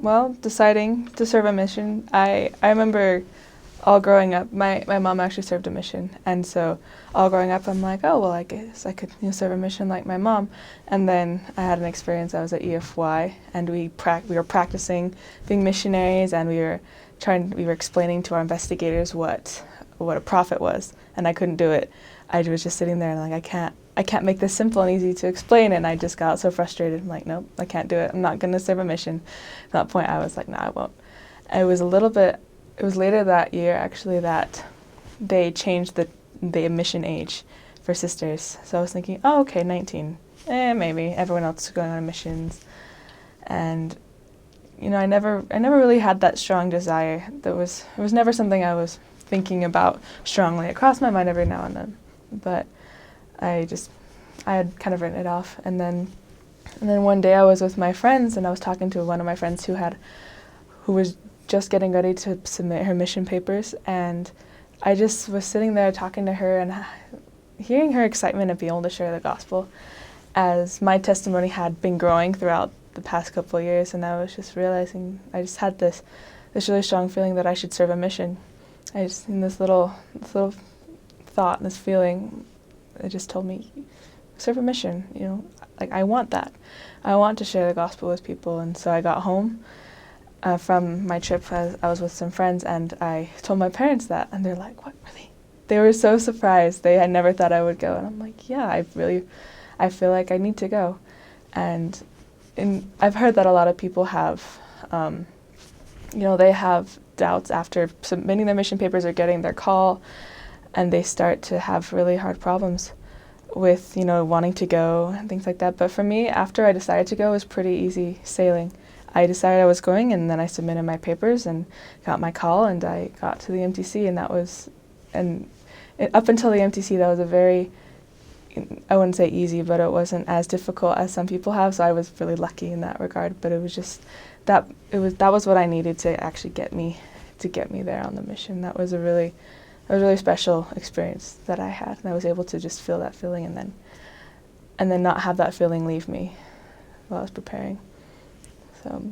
well, deciding to serve a mission, I remember all growing up, my mom actually served a mission, and so all growing up, I'm like, oh well, I guess I could serve a mission like my mom. And then I had an experience. I was at EFY, and we were practicing being missionaries, and we were explaining to our investigators what a prophet was, and I couldn't do it. I was just sitting there and like, I can't make this simple and easy to explain, and I just got so frustrated. I'm like, nope, I can't do it. I'm not going to serve a mission. At that point, I was like, no, I won't. And it was later that year, actually, that they changed the mission age for sisters. So I was thinking, oh, okay, 19. Maybe. Everyone else is going on missions. And, I never really had that strong desire. It was never something I was thinking about strongly. It crossed my mind every now and then. But I had kind of written it off. And then one day I was with my friends, and I was talking to one of my friends who was just getting ready to submit her mission papers, and I just was sitting there talking to her and hearing her excitement of being able to share the gospel, as my testimony had been growing throughout the past couple of years, and I was just realizing I just had this really strong feeling that I should serve a mission. I just, in this little thought, this feeling, it just told me, serve a mission, like I want that. I want to share the gospel with people. And so I got home from my trip. I was with some friends, and I told my parents that, and they're like, what, really? They were so surprised. They had never thought I would go. And I'm like, yeah, I feel like I need to go. And I've heard that a lot of people have, they have doubts after submitting their mission papers or getting their call, and they start to have really hard problems with, wanting to go and things like that. But for me, after I decided to go, it was pretty easy sailing. I decided I was going, and then I submitted my papers and got my call, and I got to the MTC, and up until the MTC, that was a very, I wouldn't say easy, but it wasn't as difficult as some people have, so I was really lucky in that regard. But it was just, that was what I needed to actually get me there on the mission. That was a really special experience that I had, and I was able to just feel that feeling and then not have that feeling leave me while I was preparing. So